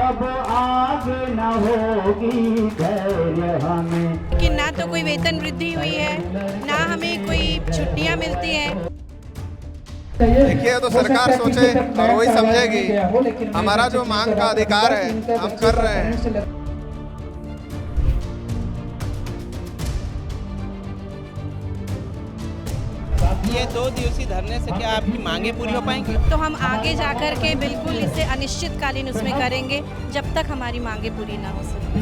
अब आगे न होगी धैर्य हमें। कि ना तो कोई वेतन वृद्धि हुई है, ना हमें कोई छुट्टियां मिलती हैं। देखिए, तो सरकार सोचे और वही समझेगी। हमारा जो मांग का अधिकार है हम कर रहे हैं। ये 2 दिवसीय धरने से क्या आपकी मांगे पूरी हो पाएंगी? तो हम आगे जाकर के बिल्कुल इसे अनिश्चितकालीन उसमें करेंगे जब तक हमारी मांगे पूरी ना हो सके।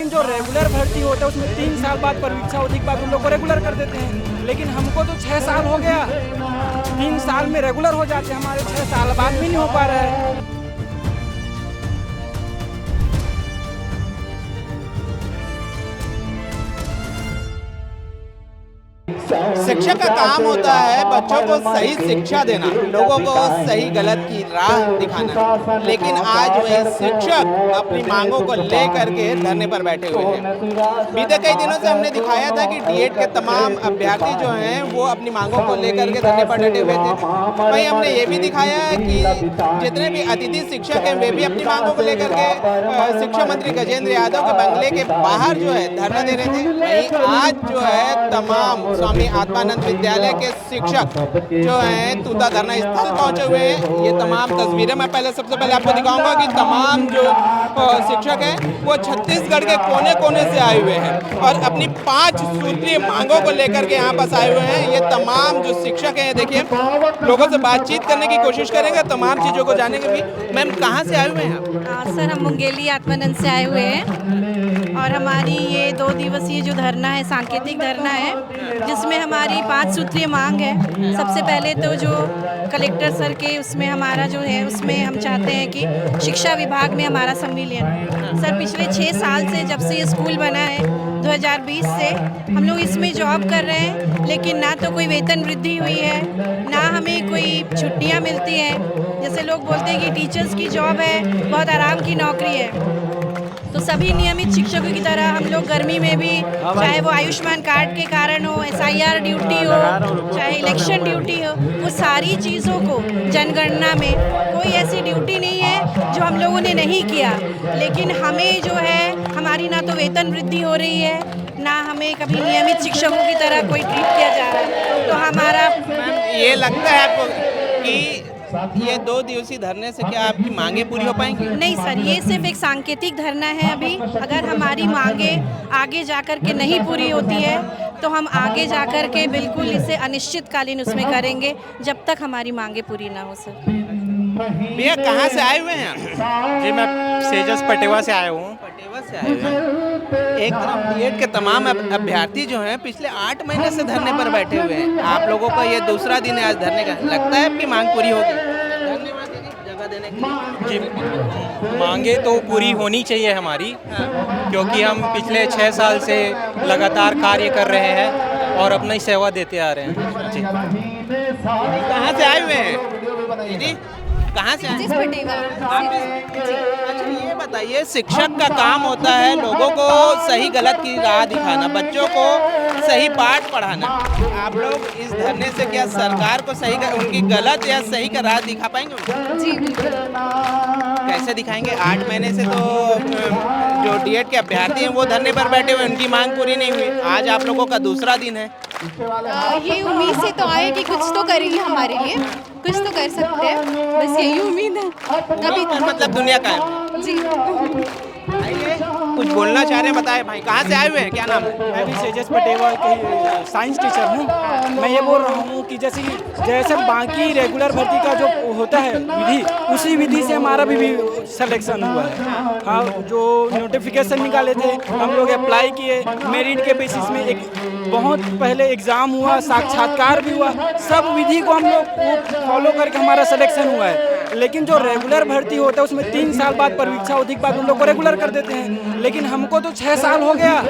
जो रेगुलर भर्ती होता है उसमें 3 साल बाद परीक्षा अवधि के बाद उन लोग को रेगुलर कर देते हैं, लेकिन हमको तो 6 साल हो गया। 3 साल में रेगुलर हो जाते हैं, हमारे 6 साल बाद भी नहीं हो पा रहा है। शिक्षक का काम होता है बच्चों को सही शिक्षा देना, लोगों को सही गलत की राह दिखाना, लेकिन आज वही शिक्षक अपनी मांगों को लेकर के धरने पर बैठे हुए हैं। बीते कई दिनों से हमने दिखाया था कि डीएड के तमाम अभ्यर्थी जो हैं वो अपनी मांगों को लेकर के धरने पर डटे हुए थे। वहीं हमने ये भी दिखाया कि जितने भी अतिथि शिक्षक हैं वे भी अपनी मांगों को लेकर के शिक्षा मंत्री गजेंद्र यादव के बंगले के बाहर जो है धरना दे रहे थे। वहीं आज जो है तमाम स्वामी आत्मानंद विद्यालय के शिक्षक जो हैं तूता धरना स्थल पहुंचे हुए हैं। ये तमाम तस्वीरें मैं सबसे पहले आपको दिखाऊंगा कि तमाम जो शिक्षक हैं वो छत्तीसगढ़ के कोने कोने से आए हुए हैं और अपनी 5 सूत्रीय मांगों को लेकर के यहाँ पास आए हुए हैं। ये तमाम जो शिक्षक हैं, देखिए लोगों से बातचीत करने की कोशिश करेंगे, तमाम चीज़ों को जानेंगे भी। मैम कहाँ से आए हुए हैं आप? सर, हम मुंगेली आत्मानंद से आए हुए हैं और हमारी ये 2 दिवसीय जो धरना है सांकेतिक धरना है, जिसमें हमारी 5 सूत्रीय मांग है। सबसे पहले तो जो कलेक्टर सर के उसमें हमारा जो है उसमें हम चाहते हैं कि शिक्षा विभाग में हमारा संविलियन। सर, पिछले 6 साल से जब से ये स्कूल बना है 2020 से हम लोग इसमें जॉब कर रहे हैं, लेकिन ना तो कोई वेतन वृद्धि हुई है, ना हमें कोई छुट्टियां मिलती हैं। जैसे लोग बोलते हैं कि टीचर्स की जॉब है, बहुत आराम की नौकरी है, तो सभी नियमित शिक्षकों की तरह हम लोग गर्मी में भी, चाहे वो आयुष्मान कार्ड के कारण हो, SIR ड्यूटी हो, चाहे इलेक्शन ड्यूटी हो, वो सारी चीज़ों को जनगणना में कोई ऐसी ड्यूटी नहीं है जो हम लोगों ने नहीं किया। लेकिन हमें जो है हमारी ना तो वेतन वृद्धि हो रही है, ना हमें कभी नियमित शिक्षकों की तरह कोई ट्रीट किया जा रहा है। तो हमारा ये लगता है आपको कि ये 2 दिवसीय धरने से क्या आपकी मांगे पूरी हो पाएंगी? नहीं सर, ये सिर्फ एक सांकेतिक धरना है। अभी अगर हमारी मांगे आगे जाकर के नहीं पूरी होती है तो हम आगे जाकर के बिल्कुल इसे अनिश्चितकालीन उसमें करेंगे जब तक हमारी मांगे पूरी ना हो सके। भैया कहाँ से आए हुए हैं? जी, मैं सेजस पटेवा से आया हूँ। पटेवा से आए हुए हैं। एक तरफ डीएड के तमाम अभ्यर्थी जो हैं पिछले 8 महीने से धरने पर बैठे हुए हैं। आप लोगों का ये दूसरा दिन है आज धरने का, लगता है आपकी मांग पूरी होगी? धन्यवाद दीदी जगह देने के लिए। जी, मांगे तो पूरी होनी चाहिए हमारी, क्योंकि हम पिछले 6 साल से लगातार कार्य कर रहे हैं और अपनी सेवा देते आ रहे हैं। जी, कहाँ से आए हुए हैं दीदी? कहाँ से आए? अच्छा, ये बताइए, शिक्षक का काम होता है लोगों को सही गलत की राह दिखाना, बच्चों को सही पाठ पढ़ाना। आप लोग इस धरने से क्या सरकार को सही उनकी गलत या सही का राह दिखा पाएंगे? जी बिल्कुल। कैसे दिखाएंगे? 8 महीने से तो जो डीएड के अभ्यर्थी हैं वो धरने पर बैठे हुए, उनकी मांग पूरी नहीं हुई। आज आप लोगों का दूसरा दिन है। ये उम्मीद से तो आए कि कुछ तो करेंगे हमारे लिए, कुछ तो कर सकते हैं, बस यही उम्मीद है। अभी मतलब दुनिया का है। जी, आइए, कुछ बोलना चाह रहे हैं, बताएं भाई कहाँ से आए हुए हैं, क्या नाम है? मैं भी सेजस पटेवा के साइंस टीचर हूँ। मैं ये बोल रहा हूँ कि जैसे बाकी रेगुलर भर्ती का जो होता है विधि, उसी विधि से हमारा भी सिलेक्शन हुआ है। हाँ, जो नोटिफिकेशन निकाले थे हम लोग अप्लाई किए, मेरिट के बेसिस में एक बहुत पहले एग्ज़ाम हुआ, साक्षात्कार भी हुआ, सब विधि को हम लोग फॉलो करके हमारा सिलेक्शन हुआ है। लेकिन जो रेगुलर भर्ती होता है उसमें 3 साल बाद परीक्षा अवधि के बाद उन लोग को रेगुलर कर देते हैं, लेकिन हमको तो 6 साल हो गया।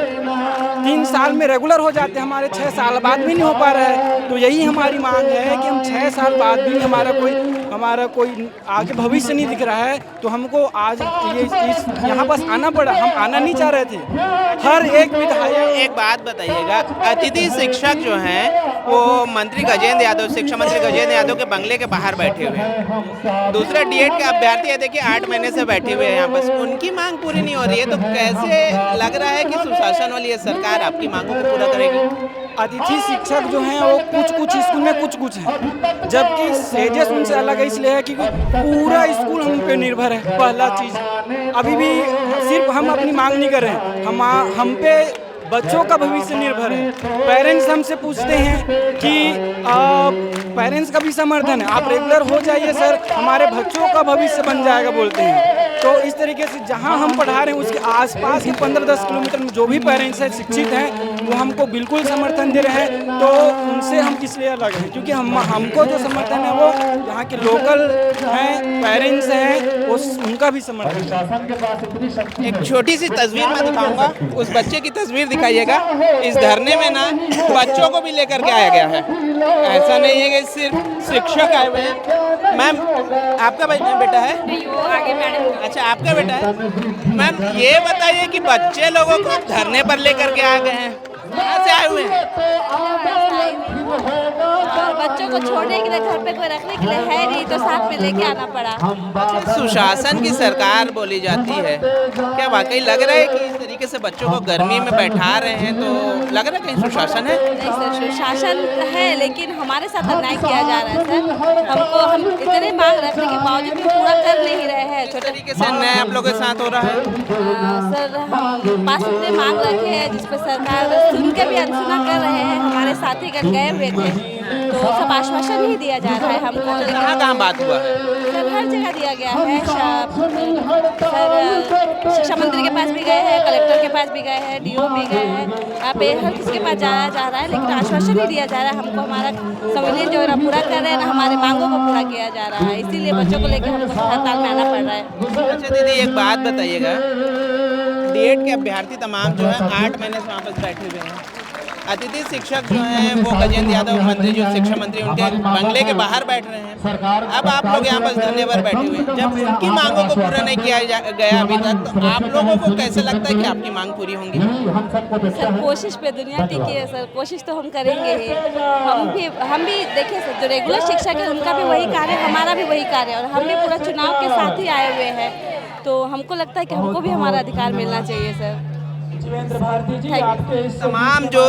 3 साल में रेगुलर हो जाते हैं, हमारे 6 साल बाद भी नहीं हो पा रहा है। तो यही हमारी मांग है कि हम 6 साल बाद भी हमारा कोई हमारा कोई आगे भविष्य नहीं दिख रहा है, तो हमको आज ये इस यहाँ बस आना पड़ा। हम आना नहीं चाह रहे थे। हर एक विधायक एक बात बताइएगा, अतिथि शिक्षक जो हैं वो मंत्री गजेंद्र यादव, शिक्षा मंत्री गजेंद्र यादव के बंगले के बाहर बैठे हुए हैं। दूसरे डीएड के अभ्यर्थी है, देखिए 8 महीने से बैठे हुए हैं यहाँ पर, उनकी मांग पूरी नहीं हो रही है। तो कैसे लग रहा है कि सुशासन वाली ये सरकार आपकी मांगों को पूरा करेगी? अतिथि शिक्षक जो हैं वो कुछ स्कूल में कुछ हैं, जबकि सेजेस उनसे अलग है। इसलिए है कि पूरा स्कूल हम पे निर्भर है। पहला चीज़, अभी भी सिर्फ हम अपनी मांग नहीं कर रहे हैं, हम पे बच्चों का भविष्य निर्भर है। पेरेंट्स हमसे पूछते हैं कि पेरेंट्स का भी समर्थन है, आप रेगुलर हो जाइए सर, हमारे बच्चों का भविष्य बन जाएगा बोलते हैं। तो इस तरीके से जहां हम पढ़ा रहे हैं उसके आसपास ही 15-10 किलोमीटर में जो भी पेरेंट्स हैं, शिक्षित हैं, वो हमको बिल्कुल समर्थन दे रहे हैं। तो उनसे हम इसलिए अलग हैं क्योंकि हमको जो समर्थन है वो यहाँ के लोकल हैं, पेरेंट्स हैं, उनका भी समर्थन है। एक छोटी सी तस्वीर मैं दिखाऊंगा, उस बच्चे की तस्वीर दिखाइएगा। इस धरने में ना बच्चों को भी लेकर के आया गया है, ऐसा नहीं है कि सिर्फ शिक्षक आए हुए हैं। मैम, आपका बेटा है? वो आगे मैडम। अच्छा, आपका बेटा है। मैम, ये बताइए कि बच्चे लोगों को धरने पर लेकर के आ गए हैं, कहाँ से आए हुए हैं? बच्चों को छोड़ने के लिए घर पे कोई रखने के लिए है नहीं, तो साथ में लेके आना पड़ा। सुशासन की सरकार बोली जाती है, क्या वाकई लग रहा है कि इस तरीके से बच्चों को गर्मी में बैठा रहे हैं? तो लग रहा है कहीं सुशासन है? नहीं सर, सुशासन है, लेकिन हमारे साथ अन्याय किया जा रहा है सर। हम इतने मांग रखने के बावजूद भी पूरा कर नहीं रहे हैं। किस तरीके से अन्याय आप लोगों के साथ हो रहा है? सर, हम 5 सूत्री मांग रखे हैं, जिस पर सरकार सुन के भी अनसुना कर रहे हैं। हमारे साथीगण गए हुए थे, तो सब आश्वासन ही दिया जा रहा है हमको। कहाँ बात हुआ है? सर, हर जगह दिया गया है। सर, शिक्षा मंत्री के पास भी गए हैं, कलेक्टर के पास भी गए हैं, डीओ भी गए हैं, यहाँ पे हर किसी के पास जाया जा रहा है, लेकिन आश्वासन नहीं दिया जा रहा है हमको। हमारा संविलियन जो है ना पूरा कर रहे हैं ना, हमारे मांगों को पूरा किया जा रहा है, इसीलिए बच्चों को लेकर हमको हड़ताल में आना पड़ रहा है। अच्छा दीदी, एक बात बताइएगा, डीएड के अभ्यर्थी तमाम जो है 8 महीने से वापस बैठे हुए हैं। अतिथि शिक्षक जो हैं वो गजेंद्र यादव मंत्री, जो शिक्षा मंत्री, उनके बंगले के बाहर बैठ रहे हैं। अब आप लोग यहाँ पर धरने पर बैठे हुए हैं। जब उनकी मांगों को पूरा नहीं किया गया अभी तक, तो आप लोगों को कैसे लगता है कि आपकी मांग पूरी होंगी? सर, कोशिश पे दुनिया टिकी है सर, कोशिश तो हम करेंगे ही। हम भी देखिए सर, जो रेगुलर शिक्षक है उनका भी वही कार्य है, हमारा भी वही कार्य है, और हम भी पूरा चुनाव के साथ ही आए हुए हैं। तो हमको लगता है कि हमको भी हमारा अधिकार मिलना चाहिए सर। तमाम जो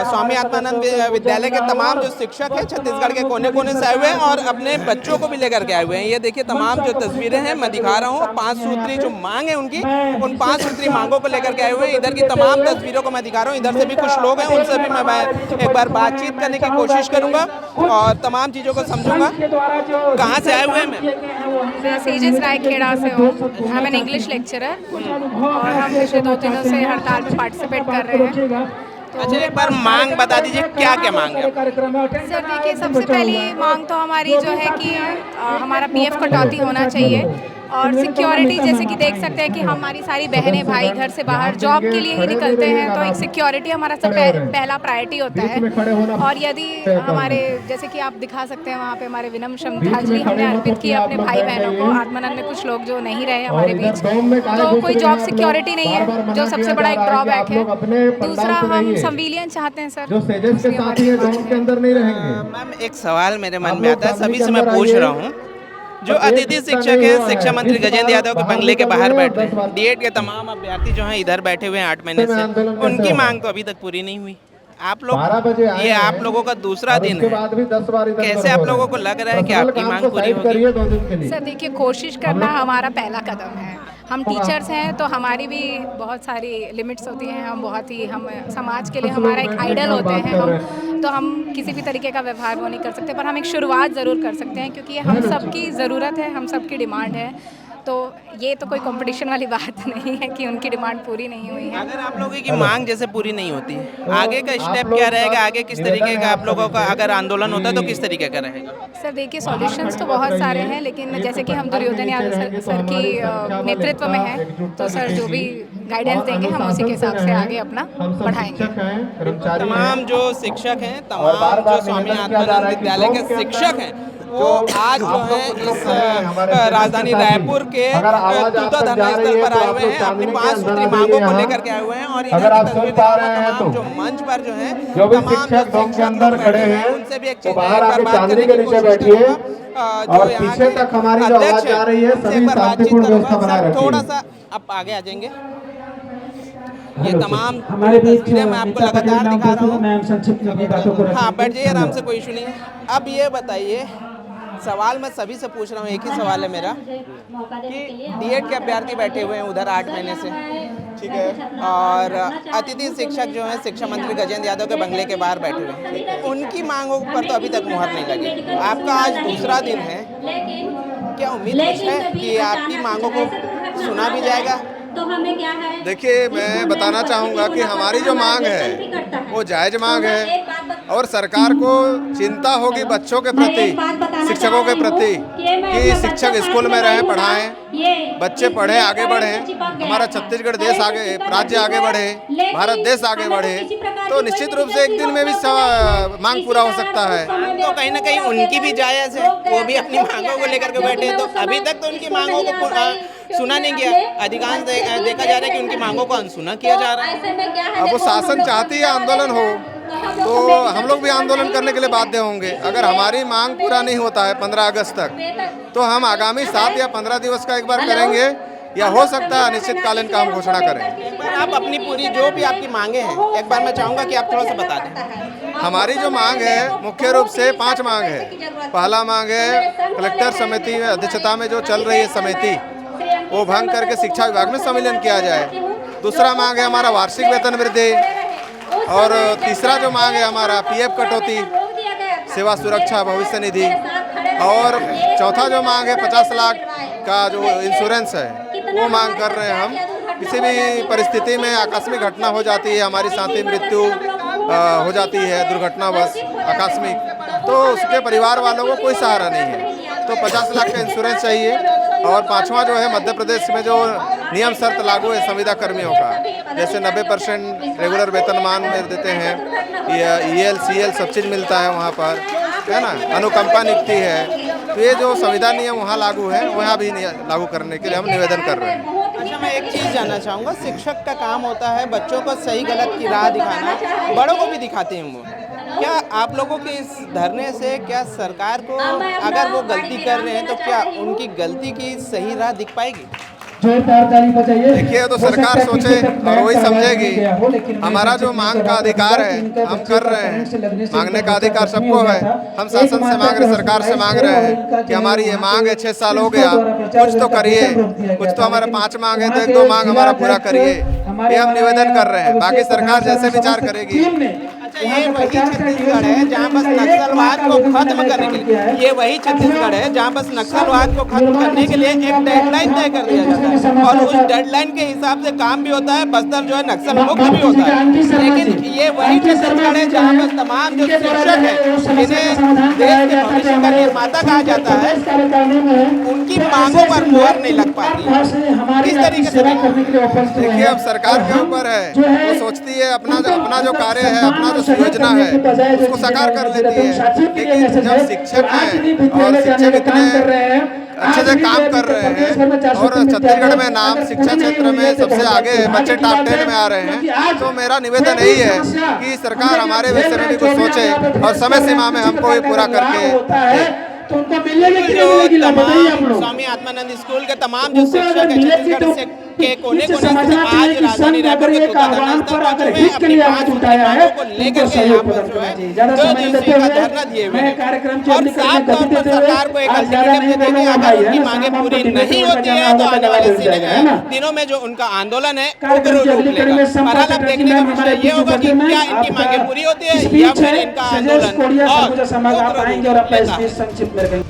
स्वामी आत्मानंद विद्यालय के तमाम जो शिक्षक हैं छत्तीसगढ़ के कोने कोने से आए हुए हैं और अपने बच्चों को भी लेकर के आए हुए हैं। ये देखिए तमाम जो तस्वीरें हैं मैं दिखा रहा हूँ, 5 सूत्री जो मांग है उनकी, उन 5 सूत्री मांगों को लेकर के आए हुए हैं। इधर की तमाम तस्वीरों को मैं दिखा रहा हूँ, इधर से भी कुछ लोग हैं, उनसे भी मैं एक बार बातचीत करने की कोशिश करूँगा और तमाम चीज़ों को समझूंगा। कहाँ से आए हुए हैं? मैं सेजेस रायखेड़ा से हूँ। हम एन इंग्लिश लेक्चरर और हम पिछले 2 दिनों से हड़ताल में पार्टिसिपेट कर रहे हैं। अच्छा, एक बार मांग बता दीजिए, क्या क्या मांग है? सर देखिए, सबसे पहली मांग तो हमारी जो है कि हमारा पीएफ कटौती होना चाहिए और सिक्योरिटी, जैसे कि देख सकते हैं कि हमारी सारी बहनें भाई घर से बाहर जॉब के लिए ही निकलते हैं, तो एक सिक्योरिटी हमारा सब पहला प्रायोरिटी होता है। और यदि हमारे, जैसे कि आप दिखा सकते हैं वहाँ पे हमारे विनम्र श्रद्धांजलि हमने अर्पित की अपने भाई बहनों को। आत्मानंद में कुछ लोग जो नहीं रहे हमारे बीच, तो कोई जॉब सिक्योरिटी नहीं है, जो सबसे बड़ा एक ड्रॉबैक है। दूसरा, हम संविलियन चाहते हैं सर। मैम, एक सवाल मेरे मन में आता है, सभी से मैं पूछ रहा हूँ, जो अतिथि शिक्षक है शिक्षा मंत्री गजेंद्र यादव के बंगले के बाहर बैठे हैं, डीएड के तमाम अभ्यर्थी जो हैं इधर बैठे हुए हैं 8 महीने से, उनकी मांग तो अभी तक पूरी नहीं हुई। आप लोग, ये आप लोगों का दूसरा दिन है, कैसे आप लोगों को लग रहा है कि आपकी मांग पूरी होगी? सर देखिए, कोशिश करना हमारा पहला कदम है। हम टीचर्स हैं तो हमारी भी बहुत सारी लिमिट्स होती हैं, हम समाज के लिए हमारा एक आइडल होते हैं तो हम किसी भी तरीके का व्यवहार वो नहीं कर सकते, पर हम एक शुरुआत ज़रूर कर सकते हैं, क्योंकि ये हम सबकी ज़रूरत है, हम सबकी डिमांड है। तो ये तो कोई कंपटीशन वाली बात नहीं है कि उनकी डिमांड पूरी नहीं हुई है। अगर आप लोगों की मांग जैसे पूरी नहीं होती, आगे का स्टेप क्या रहेगा? आगे किस तरीके का आप लोगों का अगर आंदोलन होता है तो किस तरीके का रहेगा? सर देखिए, सॉल्यूशंस तो बहुत सारे हैं, लेकिन जैसे कि हम दुर्योधन यादव सर की नेतृत्व में हैं, तो सर जो भी गाइडेंस देंगे हम उसी के हिसाब से आगे अपना बढ़ाएंगे। तमाम जो शिक्षक हैं, तमाम जो स्वामी आत्मानंद विद्यालय के शिक्षक हैं, वो आज जो है इस राजधानी रायपुर के तूता धरना स्थल पर आए हुए हैं, अपनी 5 सूत्री मांगों को लेकर के आए हुए हैं। और अगर आप सुन पा रहे हैं तो जो मंच पर जो है जो भी शिक्षक डोम के अंदर खड़े हैं उनसे भी एक तो बाहर आके चांदनी के नीचे बैठिए और पीछे तक हमारी जो आवाज आ रही है सभी शांतिपूर्ण व्यवस्था बनाए रखिए। थोड़ा सा आप आगे आ जाएंगे। ये तमाम हमारे बीच तस्वीरें मैं आपको लगातार दिखा रहा हूँ। मैं संक्षिप्त में अपनी बातों को हाँ, बैठ जाइए आराम से, कोई इशू नहीं है। अब ये बताइए, सवाल मैं सभी से पूछ रहा हूँ, एक ही सवाल है मेरा कि डीएड के अभ्यर्थी बैठे हुए हैं उधर 8 महीने से, ठीक है, और अतिथि शिक्षक जो हैं शिक्षा मंत्री गजेंद्र यादव के बंगले के बाहर बैठे हुए हैं, उनकी मांगों पर तो अभी तक मुहर नहीं लगी। आपका आज दूसरा दिन है, क्या उम्मीद है कि आपकी मांगों को सुना भी जाएगा? तो हमें क्या है? देखिए, मैं बताना चाहूँगा कि हमारी जो मांग है वो जायज़ मांग है और सरकार को चिंता होगी बच्चों के प्रति, शिक्षकों के प्रति कि शिक्षक स्कूल में रहें, पढ़ाएं, बच्चे पढ़ें, आगे बढ़ें, हमारा छत्तीसगढ़ देश आगे, राज्य आगे बढ़े, भारत देश आगे बढ़े, तो निश्चित रूप से एक दिन में भी मांग पूरा हो सकता है। तो कहीं ना कहीं उनकी भी जायज़ है, वो भी अपनी मांगों को लेकर के बैठे हैं, तो अभी तक तो उनकी मांगों को सुना नहीं गया। अधिकांश देखा जा रहा है कि उनकी मांगों को अनसुना किया जा रहा है। अब वो शासन चाहती है आंदोलन हो तो हम लोग भी आंदोलन करने के लिए बाध्य होंगे। अगर हमारी मांग पूरा नहीं होता है 15 अगस्त तक, तो हम आगामी 7 या 15 दिवस का एक बार करेंगे, या हो सकता है अनिश्चितकालीन का हम घोषणा करें। एक बार आप अपनी पूरी जो भी आपकी मांगे हैं, एक बार मैं चाहूँगा कि आप थोड़ा सा बता दें। हमारी जो मांग है मुख्य रूप से 5 मांग है। पहला मांग है कलेक्टर समिति में अध्यक्षता में जो चल रही है समिति, वो भंग करके शिक्षा विभाग में सम्मिलन किया जाए। दूसरा मांग है हमारा वार्षिक वेतन वृद्धि, और तीसरा जो मांग है हमारा पीएफ कटौती, सेवा सुरक्षा भविष्य निधि, और चौथा जो मांग है 50 लाख का जो इंश्योरेंस है वो मांग कर रहे हैं हम। किसी भी परिस्थिति में आकस्मिक घटना हो जाती है, हमारी साथी मृत्यु हो जाती है दुर्घटनावश आकस्मिक, तो उसके परिवार वालों को कोई सहारा नहीं है, तो 50 लाख का इंश्योरेंस चाहिए। और 5वां जो है मध्य प्रदेश में जो नियम शर्त लागू है संविदा कर्मियों का, जैसे 90% रेगुलर वेतनमान में देते हैं, EL CL सब चीज़ मिलता है वहाँ पर, है ना, अनुकंपा नियुक्ति है, तो ये जो संविदा नियम वहाँ लागू है वहाँ भी लागू करने के लिए हम निवेदन कर रहे हैं। अच्छा, मैं एक चीज़ जानना चाहूँगा, शिक्षक का काम होता है बच्चों को सही गलत की राह दिखाना, बड़ों को भी दिखाते हैं वो। क्या आप लोगों के इस धरने से क्या सरकार को, अगर वो गलती कर रहे हैं तो क्या उनकी गलती की सही राह दिख पाएगी? देखिए, तो सरकार सोचे और वही समझेगी। हमारा जो मांग का अधिकार है हम कर रहे हैं, मांगने का अधिकार सबको है। हम शासन से मांग रहे, सरकार से मांग रहे हैं कि हमारी ये मांग है, 6 साल हो गया, कुछ तो करिए, कुछ तो हमारे 5 मांग है तो 1-2 मांग हमारा पूरा करिए, ये हम निवेदन कर रहे हैं। बाकी सरकार जैसे विचार करेगी। अच्छा, ये वही छत्तीसगढ़ है जहाँ बस नक्सलवाद को खत्म करने के लिए, ये वही छत्तीसगढ़ है जहाँ बस नक्सलवाद को खत्म करने के लिए एक डेडलाइन तय कर दिया जाता है और उस डेडलाइन के हिसाब से काम भी होता है, बस्तर जो है नक्सल मुक्त भी होता है। लेकिन ये वही छत्तीसगढ़ है जहाँ बस तमाम जो शिक्षक है, जिन्हें देश के भविष्य का निर्माता कहा जाता है, उनकी मांगों पर मुहर नहीं लग पाती। किस तरीके से? देखिए, अब सरकार के ऊपर है, वो सोचती है अपना जो कार्य है, अपना जो योजना है उसको साकार कर लेती है। लेकिन जब शिक्षक हैं और शिक्षक इतने अच्छे से काम कर रहे हैं और छत्तीसगढ़ में नाम शिक्षा क्षेत्र में सबसे आगे है, बच्चे टॉप 10 में आ रहे हैं, तो मेरा निवेदन यही है कि सरकार हमारे विषय में भी कुछ सोचे और समय सीमा में हमको ये पूरा करके तो उनको मिलने में कितनी मिलेगी बताइए आप लोग। स्वामी आत्मानंद स्कूल के तमाम जो शिक्षक हैं छत्तीसगढ़ से के कोने-कोने से आज राजधानी रायपुर के तूता धरना स्थल पर जो है अपनी 5 सूत्री मांगों को लेकर के यहाँ पर जो है 2 दिवसीय का धरना दिए हुए हैं और साफ तौर पर सरकार को एक अल्टीमेटम देते हैं, अगर उनकी मांगे पूरी नहीं होती है तो आने वाले दिनों में जो उनका आंदोलन है उग्र रूप लेगा। बहरहाल अब देखने का विषय ये होगा कि क्या इनकी मांगे पूरी होती है या फिर इनका आंदोलन और संक्षिप्त में